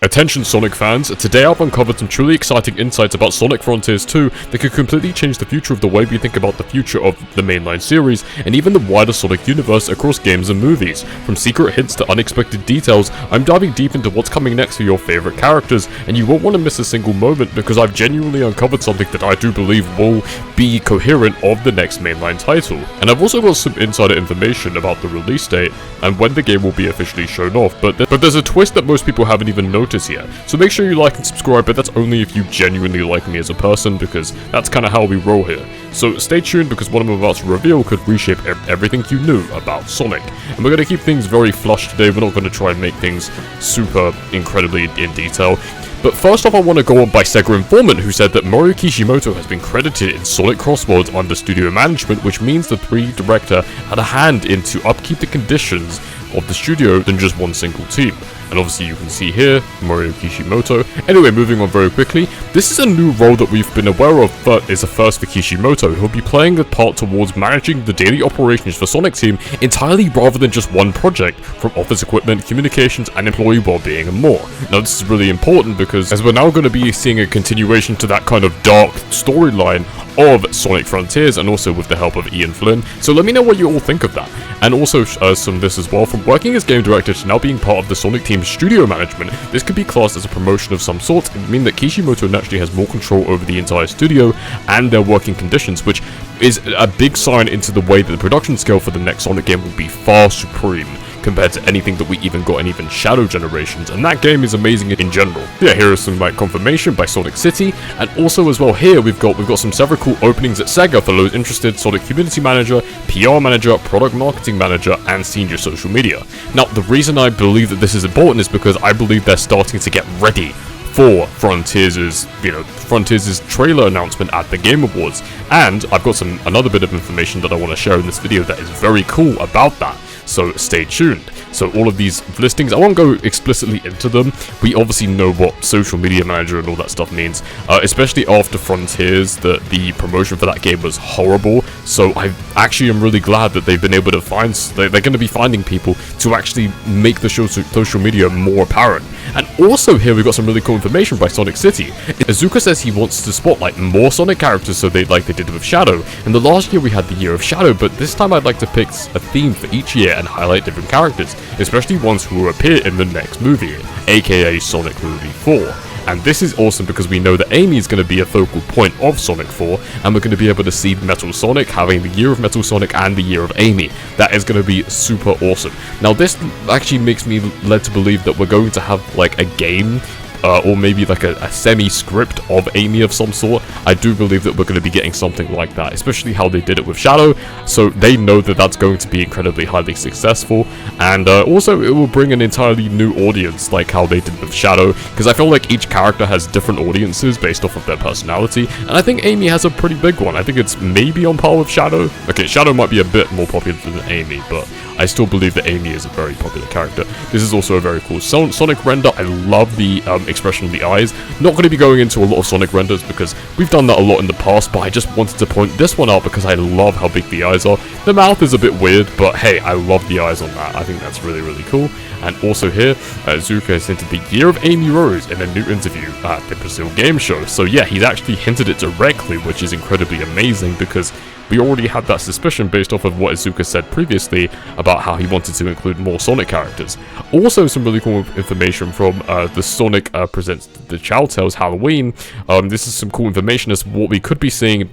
Attention Sonic fans, today I've uncovered some truly exciting insights about Sonic Frontiers 2 that could completely change the future of the way we think about the future of the mainline series, and even the wider Sonic universe across games and movies. From secret hints to unexpected details, I'm diving deep into what's coming next for your favourite characters, and you won't want to miss a single moment because I've genuinely uncovered something that I do believe will be coherent of the next mainline title. And I've also got some insider information about the release date and when the game will be officially shown off, but there's a twist that most people haven't even noticed yet. So make sure you like and subscribe, but that's only if you genuinely like me as a person, because that's kind of how we roll here. So stay tuned, because what I'm about to reveal could reshape everything you knew about Sonic. And we're going to keep things very flush today. We're not going to try and make things super incredibly in detail. But first off, I want to go on by Sega informant, who said that Mario Kishimoto has been credited in Sonic Crossworlds under studio management, which means the 3D director had a hand in to upkeep the conditions of the studio than just one single team. And obviously you can see here, Mario Kishimoto. Anyway, moving on very quickly, this is a new role that we've been aware of, but is a first for Kishimoto. He'll be playing a part towards managing the daily operations for Sonic Team entirely rather than just one project, from office equipment, communications, and employee well-being and more. Now this is really important because as we're now going to be seeing a continuation to that kind of dark storyline of Sonic Frontiers, and also with the help of Ian Flynn. So let me know what you all think of that. And also some of this as well, from working as game director to now being part of the Sonic Team's studio management, this could be classed as a promotion of some sort, and mean that Kishimoto naturally has more control over the entire studio and their working conditions, which is a big sign into the way that the production scale for the next Sonic game will be far supreme compared to anything that we even got in even Shadow Generations, and that game is amazing in general. Yeah, here is some confirmation by Sonic City, and also as well here we've got some several cool openings at Sega for those interested: Sonic Community Manager, PR Manager, Product Marketing Manager, and Senior Social Media. Now, the reason I believe that this is important is because I believe they're starting to get ready for Frontiers' trailer announcement at the Game Awards, and I've got another bit of information that I want to share in this video that is very cool about that. So stay tuned. So all of these listings, I won't go explicitly into them. We obviously know what social media manager and all that stuff means, especially after Frontiers, the promotion for that game was horrible. So I actually am really glad that they've been able to find, they're going to be finding people to actually make the social media more apparent. And also here we've got some really cool information by Sonic City. Iizuka says he wants to spotlight more Sonic characters so they did with Shadow. In the last year we had the Year of Shadow, but this time I'd like to pick a theme for each year and highlight different characters, especially ones who will appear in the next movie, aka Sonic Movie 4. And this is awesome because we know that Amy is going to be a focal point of Sonic 4, and we're going to be able to see Metal Sonic having the Year of Metal Sonic and the Year of Amy. That is going to be super awesome. Now this actually makes me led to believe that we're going to have like a game, or maybe like a semi-script of Amy of some sort. I do believe that we're going to be getting something like that, especially how they did it with Shadow, so they know that that's going to be incredibly highly successful, and also it will bring an entirely new audience like how they did with Shadow, because I feel like each character has different audiences based off of their personality, and I think Amy has a pretty big one. I think it's maybe on par with Shadow. Okay, Shadow might be a bit more popular than Amy, but I still believe that Amy is a very popular character. This is also a very cool Sonic render. I love the expression of the eyes. Not going to be going into a lot of Sonic renders because we've done that a lot in the past, but I just wanted to point this one out because I love how big the eyes are. The mouth is a bit weird, but hey, I love the eyes on that. I think that's really, really cool. And also here, Zuka has hinted the Year of Amy Rose in a new interview at the Brazil Game Show. So yeah, he's actually hinted it directly, which is incredibly amazing because we already had that suspicion based off of what Iizuka said previously about how he wanted to include more Sonic characters. Also, some really cool information from the Sonic Presents the Chow Tales Halloween. This is some cool information as to what we could be seeing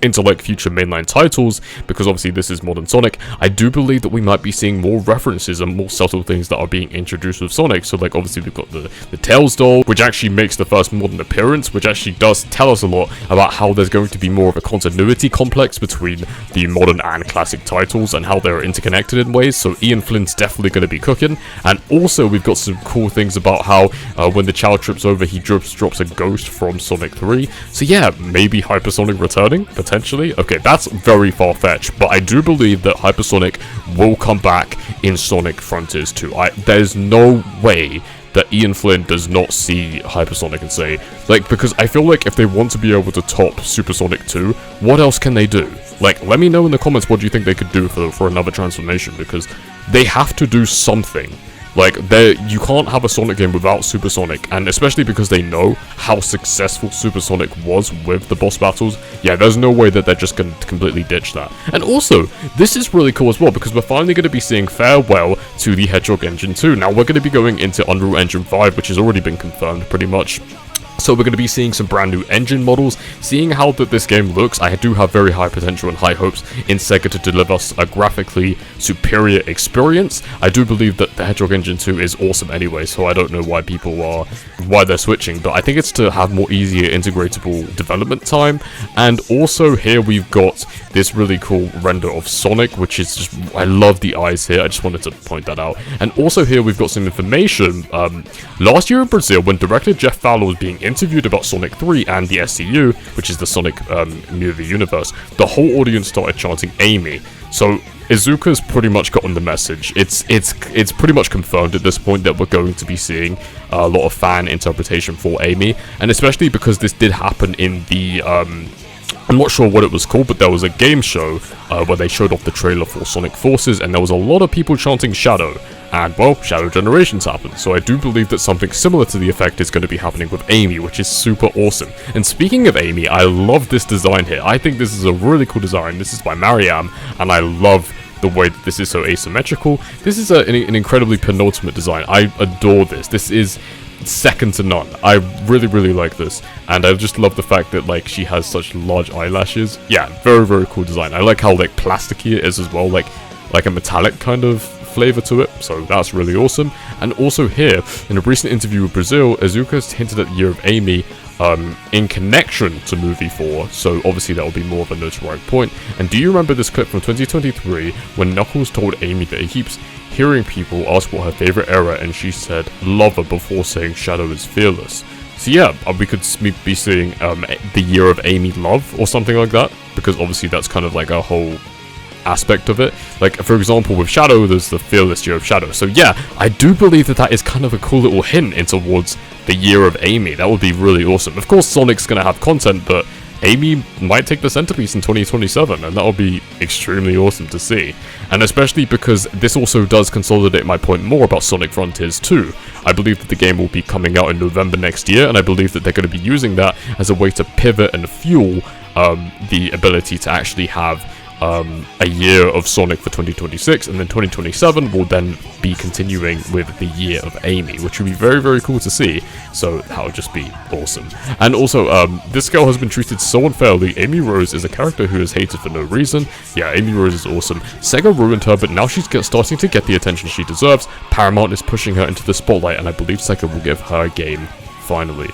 into like future mainline titles, because obviously this is modern Sonic. I do believe that we might be seeing more references and more subtle things that are being introduced with Sonic. So like obviously we've got the Tails doll, which actually makes the first modern appearance, which actually does tell us a lot about how there's going to be more of a continuity complex between the modern and classic titles and how they're interconnected in ways. So Ian Flynn's definitely going to be cooking. And also we've got some cool things about how when the Chow trips over, he drops a ghost from Sonic 3. So yeah, maybe Hypersonic returning potentially. Okay, that's very far-fetched, but I do believe that Hypersonic will come back in Sonic Frontiers 2. There's no way that Ian Flynn does not see Hypersonic and say, like, because I feel like if they want to be able to top Supersonic 2, what else can they do? Like, let me know in the comments what you think they could do for another transformation, because they have to do something Like, you can't have a Sonic game without Supersonic, and especially because they know how successful Supersonic was with the boss battles, yeah, there's no way that they're just going to completely ditch that. And also, this is really cool as well, because we're finally going to be seeing farewell to the Hedgehog Engine 2. Now, we're going to be going into Unreal Engine 5, which has already been confirmed, pretty much. So we're going to be seeing some brand new engine models. Seeing how this game looks, I do have very high potential and high hopes in Sega to deliver us a graphically superior experience. I do believe that the Hedgehog Engine 2 is awesome anyway, so I don't know why they're switching, but I think it's to have more easier integratable development time. And also here we've got this really cool render of Sonic, which is just, I love the eyes here, I just wanted to point that out. And also here we've got some information. Last year in Brazil, when director Jeff Fowler was being interviewed about Sonic 3 and the SCU, which is the Sonic movie universe, the whole audience started chanting Amy. So Iizuka's pretty much gotten the message. It's pretty much confirmed at this point that we're going to be seeing a lot of fan interpretation for Amy, and especially because this did happen in the I'm not sure what it was called, but there was a game show where they showed off the trailer for Sonic Forces, and there was a lot of people chanting Shadow, and well, Shadow Generations happened, so I do believe that something similar to the effect is going to be happening with Amy, which is super awesome. And speaking of Amy, I love this design here. I think this is a really cool design. This is by Mariam, and I love the way that this is so asymmetrical. This is an incredibly penultimate design. I adore this. This is second to none. I really, really like this, and I just love the fact that like she has such large eyelashes. Yeah, very, very cool design. I like how like plasticky it is as well, like a metallic kind of flavor to it, so that's really awesome. And also here, in a recent interview with Brazil, Iizuka's hinted at the Year of Amy in connection to movie 4, so obviously that will be more of a notoriety point. And do you remember this clip from 2023 when Knuckles told Amy that he keeps hearing people ask what her favorite era, and she said lover before saying Shadow is fearless? So yeah, we could be seeing the Year of Amy Love or something like that, because obviously that's kind of like a whole aspect of it. Like, for example, with Shadow, there's the Fearless Year of Shadow. So yeah, I do believe that is kind of a cool little hint in towards the Year of Amy. That would be really awesome. Of course, Sonic's gonna have content, but Amy might take the centerpiece in 2027, and that would be extremely awesome to see. And especially because this also does consolidate my point more about Sonic Frontiers 2. I believe that the game will be coming out in November next year, and I believe that they're going to be using that as a way to pivot and fuel the ability to actually have a year of Sonic for 2026, and then 2027 will then be continuing with the Year of Amy, which would be very, very cool to see. So that would just be awesome. And also, this girl has been treated so unfairly. Amy Rose is a character who is hated for no reason. Yeah, Amy Rose is awesome. Sega ruined her, but now she's starting to get the attention she deserves. Paramount is pushing her into the spotlight, and I believe Sega will give her a game finally.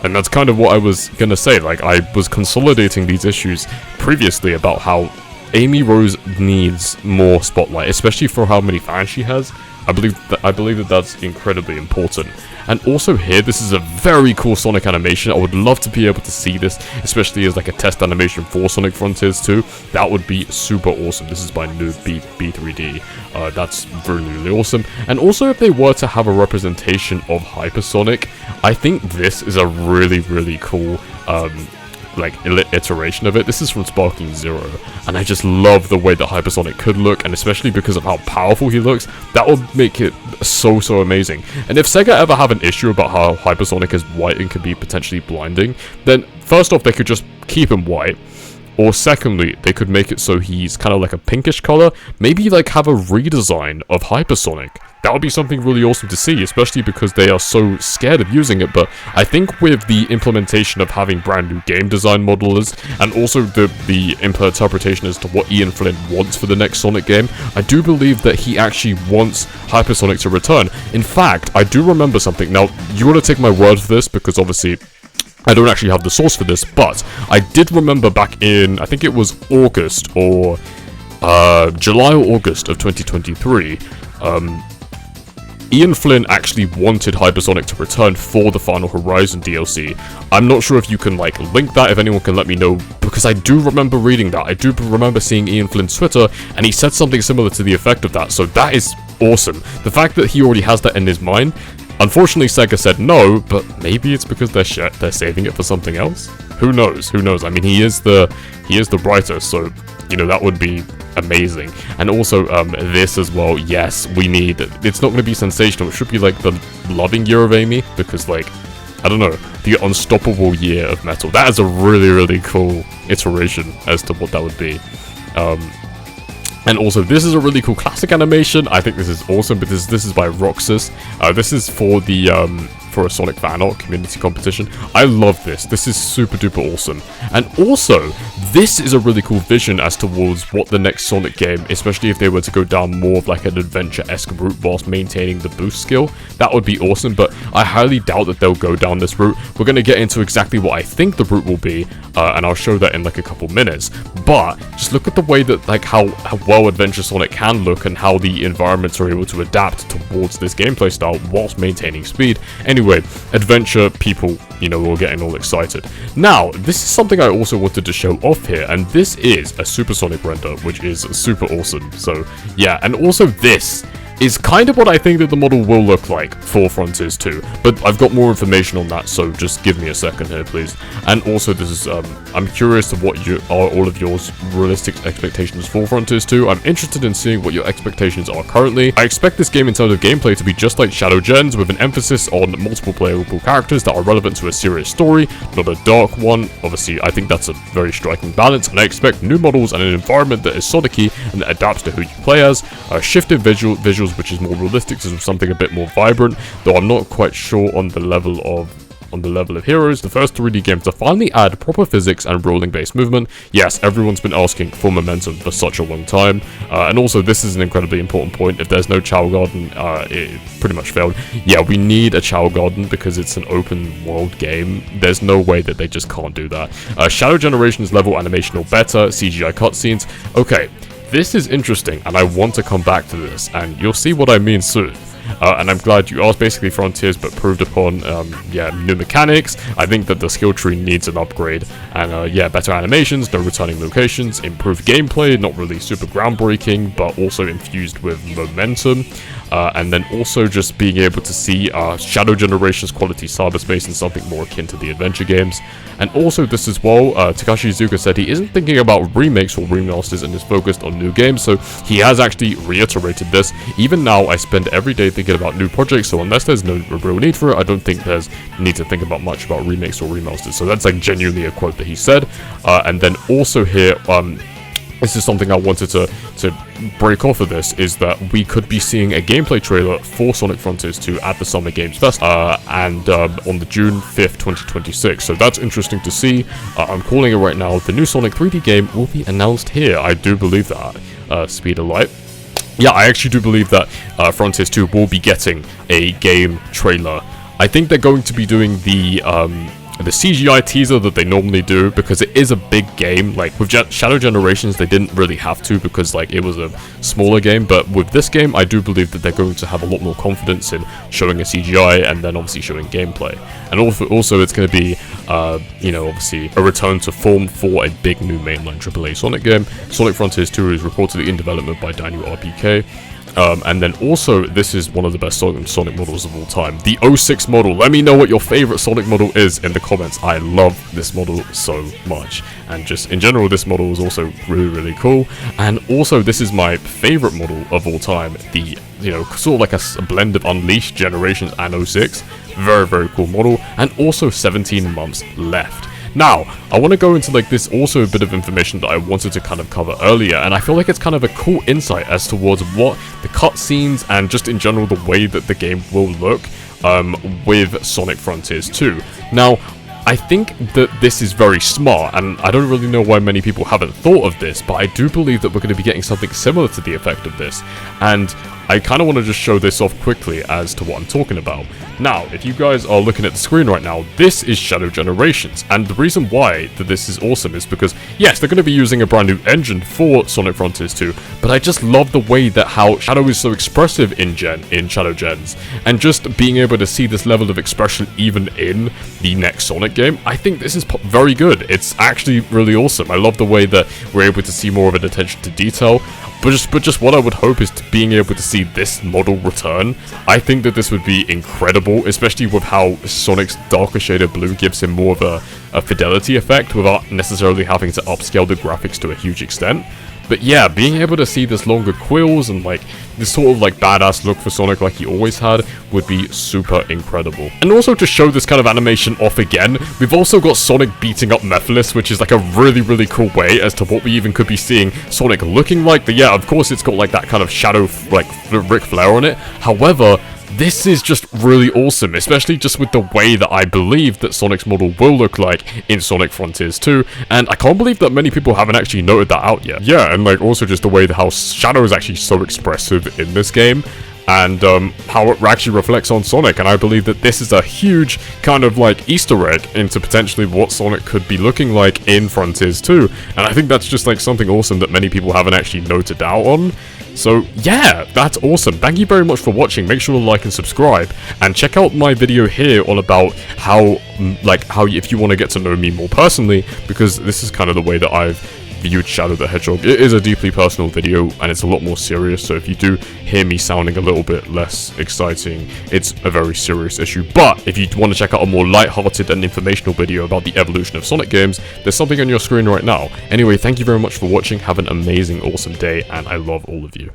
And that's kind of what I was gonna say. Like, I was consolidating these issues previously about how Amy Rose needs more spotlight, especially for how many fans she has. I believe that that's incredibly important. And also here, this is a very cool Sonic animation. I would love to be able to see this, especially as like a test animation for Sonic Frontiers 2. That would be super awesome. This is by Noob B3D. That's really, really awesome. And also, if they were to have a representation of Hypersonic, I think this is a really, really cool like iteration of it. This is from Sparking Zero, and I just love the way that Hypersonic could look, and especially because of how powerful he looks, that would make it so amazing. And if Sega ever have an issue about how Hypersonic is white and can be potentially blinding, then first off, they could just keep him white, or secondly, they could make it so he's kind of like a pinkish color, maybe like have a redesign of Hypersonic. That would be something really awesome to see, especially because they are so scared of using it. But I think with the implementation of having brand new game design modelers, and also the interpretation as to what Ian Flynn wants for the next Sonic game, I do believe that he actually wants Hypersonic to return. In fact, I do remember something. Now, you want to take my word for this, because obviously I don't actually have the source for this, but I did remember back in, I think it was August, or July or August of 2023, Ian Flynn actually wanted Hypersonic to return for the Final Horizon DLC. I'm not sure if you can like link that, if anyone can let me know, because I do remember reading that. I do remember seeing Ian Flynn's Twitter, and he said something similar to the effect of that, so that is awesome. The fact that he already has that in his mind. Unfortunately, Sega said no, but maybe it's because they're saving it for something else? who knows? Who knows? I mean, he is the writer, so you know that would be amazing. And also this as well. Yes, we need. It's not going to be sensational. It should be like the loving year of Amy, because like, I don't know, the unstoppable year of Metal. That is a really, really cool iteration as to what that would be. And also, this is a really cool classic animation. I think this is awesome, but this is by Roxas. This is for the for a Sonic fan art community competition. I love this. This is super duper awesome. And also, this is a really cool vision as towards what the next Sonic game, especially if they were to go down more of like an adventure-esque route whilst maintaining the boost skill. That would be awesome, but I highly doubt that they'll go down this route. We're going to get into exactly what I think the route will be, and I'll show that in like a couple minutes. But just look at the way that like how well Adventure Sonic can look and how the environments are able to adapt towards this gameplay style whilst maintaining speed. Anyway, adventure people, you know, we're getting all excited. Now, this is something I also wanted to show off here, and this is a supersonic render, which is super awesome. So yeah, and also this is kind of what I think that the model will look like for Frontiers 2, but I've got more information on that, so just give me a second here, please. And also, this is, I'm curious to what are all of your realistic expectations for Frontiers 2. I'm interested in seeing what your expectations are currently. I expect this game in terms of gameplay to be just like Shadow Gens, with an emphasis on multiple playable characters that are relevant to a serious story, not a dark one. Obviously, I think that's a very striking balance, and I expect new models and an environment that is Sonic-y and that adapts to who you play as, shifted visuals which is more realistic, so something a bit more vibrant, though I'm not quite sure on the level of heroes. The first 3D game to finally add proper physics and rolling based movement. Yes, everyone's been asking for momentum for such a long time, and also this is an incredibly important point. If there's no Chow Garden, it pretty much failed. Yeah, we need a Chow Garden because it's an open world game. There's no way that they just can't do that. Shadow Generations level animation or better, CGI cutscenes. Okay, this is interesting, and I want to come back to this, and you'll see what I mean soon. And I'm glad you asked. Basically Frontiers, but proved upon, yeah, new mechanics. I think that the skill tree needs an upgrade, and yeah, better animations, no returning locations, improved gameplay, not really super groundbreaking, but also infused with momentum. And then also just being able to see Shadow Generations quality cyberspace and something more akin to the adventure games. And also this as well, Takashi Iizuka said he isn't thinking about remakes or remasters and is focused on new games, so he has actually reiterated this. Even now, I spend every day thinking about new projects, so unless there's no real need for it, I don't think there's need to think about much about remakes or remasters. So that's like genuinely a quote that he said. And then also here, this is something I wanted to break off of this, is that we could be seeing a gameplay trailer for Sonic Frontiers 2 at the Summer Games Fest, and on the June 5th, 2026. So that's interesting to see. I'm calling it right now. The new Sonic 3D game will be announced here. I do believe that. Speed of light. Yeah, I actually do believe that Frontiers 2 will be getting a game trailer. I think they're going to be doing the CGI teaser that they normally do, because it is a big game. Like with Shadow Generations, they didn't really have to, because like it was a smaller game, but with this game, I do believe that they're going to have a lot more confidence in showing a CGI and then obviously showing gameplay. And also it's going to be, you know, obviously a return to form for a big new mainline AAA Sonic game. Sonic Frontiers 2 is reportedly in development by Daniel RPK. And then also, this is one of the best Sonic models of all time. The 06 model. Let me know what your favorite Sonic model is in the comments. I love this model so much. And just in general, this model is also really, really cool. And also, this is my favorite model of all time. The, you know, sort of like a blend of Unleashed, Generations, and 06. Very, very cool model. And also 17 months left. Now, I want to go into like this also a bit of information that I wanted to kind of cover earlier, and I feel like it's kind of a cool insight as towards what the cutscenes and just in general the way that the game will look with Sonic Frontiers 2. Now, I think that this is very smart, and I don't really know why many people haven't thought of this, but I do believe that we're going to be getting something similar to the effect of this, and I kind of want to just show this off quickly as to what I'm talking about. Now, if you guys are looking at the screen right now, this is Shadow Generations, and the reason why that this is awesome is because, yes, they're going to be using a brand new engine for Sonic Frontiers 2, but I just love the way that how Shadow is so expressive in Shadow Gens, and just being able to see this level of expression even in the next Sonic game, I think this is very good. It's actually really awesome. I love the way that we're able to see more of an attention to detail. But just what I would hope is being able to see this model return. I think that this would be incredible, especially with how Sonic's darker shaded blue gives him more of a fidelity effect without necessarily having to upscale the graphics to a huge extent. But yeah, being able to see this longer quills and like this sort of like badass look for Sonic like he always had would be super incredible. And also to show this kind of animation off again, we've also got Sonic beating up Mephiles, which is like a really cool way as to what we even could be seeing Sonic looking like. But yeah, of course it's got like that kind of shadow like Ric Flair on it. However, this is just really awesome, especially just with the way that I believe that Sonic's model will look like in Sonic Frontiers 2, and I can't believe that many people haven't actually noted that out yet. Yeah, and like also just the way that how Shadow is actually so expressive in this game, and how it actually reflects on Sonic, and I believe that this is a huge kind of like Easter egg into potentially what Sonic could be looking like in Frontiers 2, and I think that's just like something awesome that many people haven't actually noted out on. So yeah, that's awesome. Thank you very much for watching. Make sure to like and subscribe, and check out my video here all about how if you want to get to know me more personally, because this is kind of the way that I've viewed Shadow the Hedgehog. It is a deeply personal video, and it's a lot more serious, so if you do hear me sounding a little bit less exciting, it's a very serious issue. But if you want to check out a more light-hearted and informational video about the evolution of Sonic games, there's something on your screen right now. Anyway, thank you very much for watching. Have an amazing, awesome day, and I love all of you.